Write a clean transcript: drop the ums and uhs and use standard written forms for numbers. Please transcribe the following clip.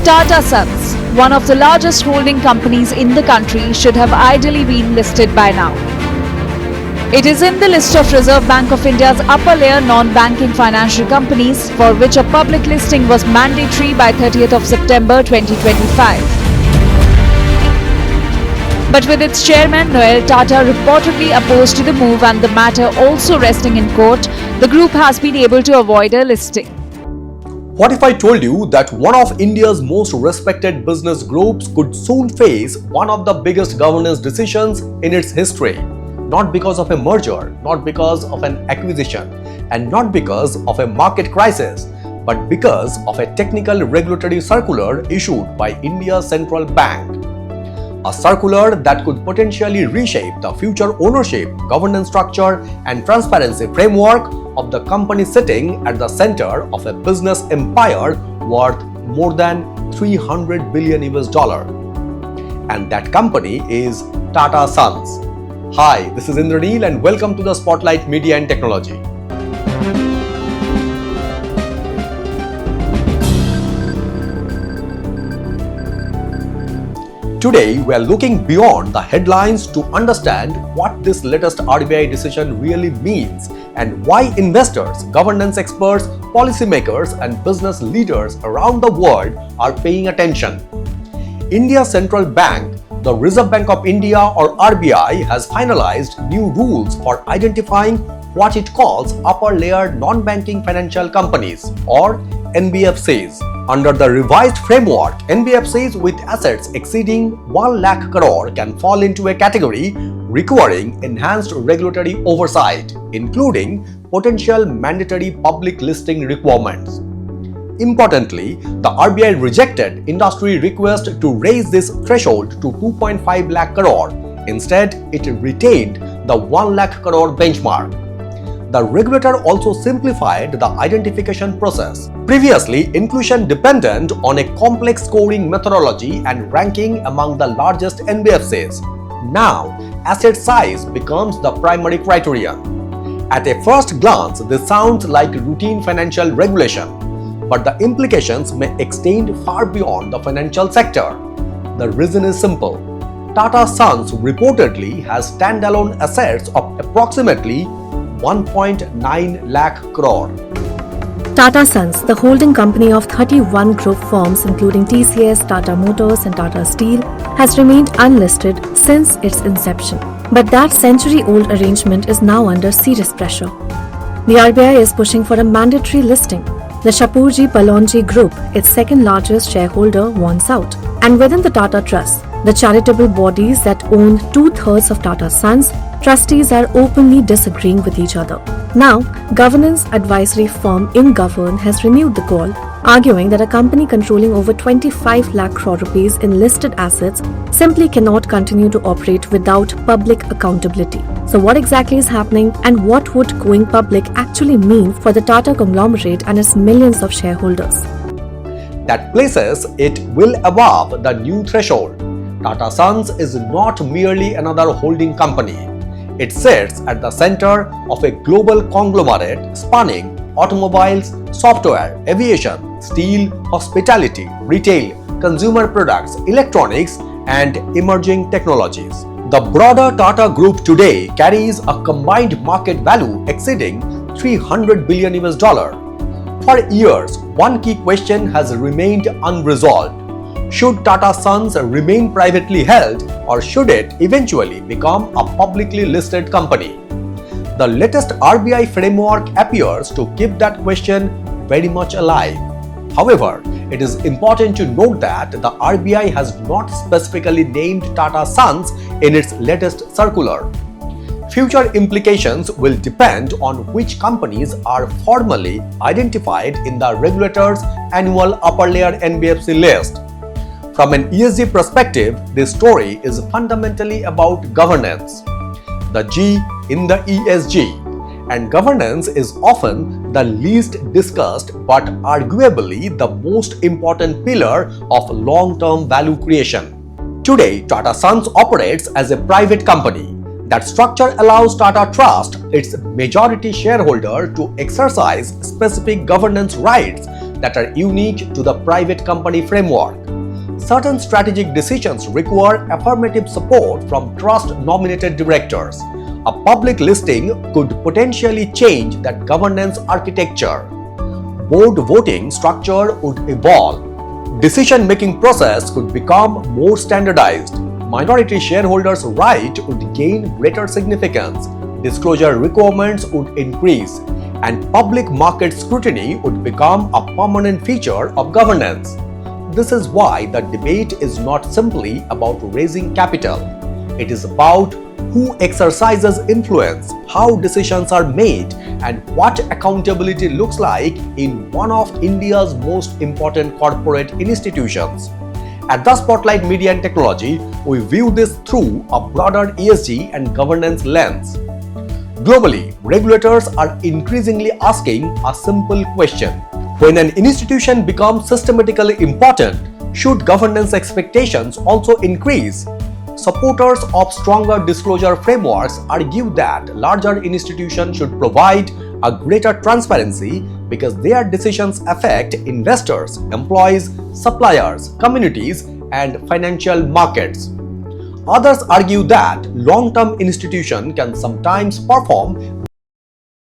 Tata Sons, one of the largest holding companies in the country, should have ideally been listed by now. It is in the list of Reserve Bank of India's upper layer non-banking financial companies, for which a public listing was mandatory by 30th of September 2025. But with its chairman Noel Tata reportedly opposed to the move and the matter also resting in court, the group has been able to avoid a listing. What if I told you that one of India's most respected business groups could soon face one of the biggest governance decisions in its history? Not because of a merger, not because of an acquisition, and not because of a market crisis, but because of a technical regulatory circular issued by India's central bank. A circular that could potentially reshape the future ownership, governance structure, and transparency framework of the company sitting at the center of a business empire worth more than $300 billion. And that company is Tata Sons. Hi, this is Indraneel and welcome to the Spotlight Media and Technology. Today, we are looking beyond the headlines to understand what this latest RBI decision really means and why investors, governance experts, policymakers, and business leaders around the world are paying attention. India's central bank, the Reserve Bank of India or RBI, has finalized new rules for identifying what it calls upper layer non-banking financial companies or NBFCs. Under the revised framework, NBFCs with assets exceeding 1 lakh crore can fall into a category requiring enhanced regulatory oversight, including potential mandatory public listing requirements. Importantly, the RBI rejected industry request to raise this threshold to 2.5 lakh crore. Instead, it retained the 1 lakh crore benchmark. The regulator also simplified the identification process. Previously, inclusion depended on a complex scoring methodology and ranking among the largest NBFCs. Now, asset size becomes the primary criterion. At a first glance, this sounds like routine financial regulation, but the implications may extend far beyond the financial sector. The reason is simple. Tata Sons reportedly has standalone assets of approximately 1.9 lakh crore. Tata Sons, the holding company of 31 group firms including TCS, Tata Motors and Tata Steel, has remained unlisted since its inception. But that century-old arrangement is now under serious pressure. The RBI is pushing for a mandatory listing. The Shapoorji Pallonji Group, its second largest shareholder, wants out. And within the Tata Trusts, the charitable bodies that own 2/3 of Tata Sons, trustees are openly disagreeing with each other. Now, governance advisory firm InGovern has renewed the call, arguing that a company controlling over 25 lakh crore rupees in listed assets simply cannot continue to operate without public accountability. So what exactly is happening and what would going public actually mean for the Tata conglomerate and its millions of shareholders? That places it well above the new threshold. Tata Sons is not merely another holding company. It sits at the center of a global conglomerate spanning automobiles, software, aviation, steel, hospitality, retail, consumer products, electronics, and emerging technologies. The broader Tata Group today carries a combined market value exceeding $300 billion. For years, one key question has remained unresolved. Should Tata Sons remain privately held or should it eventually become a publicly listed company? The latest RBI framework appears to keep that question very much alive. However, it is important to note that the RBI has not specifically named Tata Sons in its latest circular. Future implications will depend on which companies are formally identified in the regulator's annual Upper Layer NBFC list. From an ESG perspective, this story is fundamentally about governance. The G in the ESG. And governance is often the least discussed but arguably the most important pillar of long-term value creation. Today, Tata Sons operates as a private company. That structure allows Tata Trust, its majority shareholder, to exercise specific governance rights that are unique to the private company framework. Certain strategic decisions require affirmative support from trust-nominated directors. A public listing could potentially change that governance architecture. Board voting structure would evolve. Decision-making process could become more standardized. Minority shareholders' right would gain greater significance. Disclosure requirements would increase, and public market scrutiny would become a permanent feature of governance. This is why the debate is not simply about raising capital. It is about who exercises influence, how decisions are made, and what accountability looks like in one of India's most important corporate institutions. At the Spotlight Media and Technology, we view this through a broader ESG and governance lens. Globally, regulators are increasingly asking a simple question. When an institution becomes systematically important, should governance expectations also increase? Supporters of stronger disclosure frameworks argue that larger institutions should provide a greater transparency because their decisions affect investors, employees, suppliers, communities, and financial markets. Others argue that long-term institutions can sometimes perform